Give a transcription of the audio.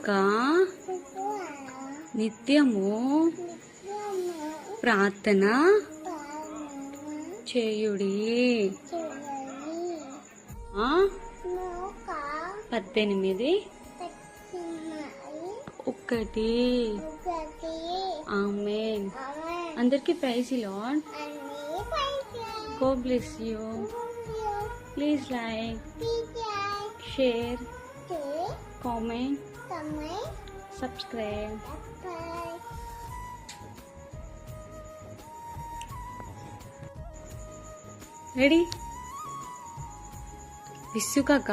విసుగక నిత్యము ప్రార్థన చేయుడి. 18 1 ఆమేన్. అందరికీ praise the lord. God bless you. Please like, share, comment, subscribe. Ready? విసుగక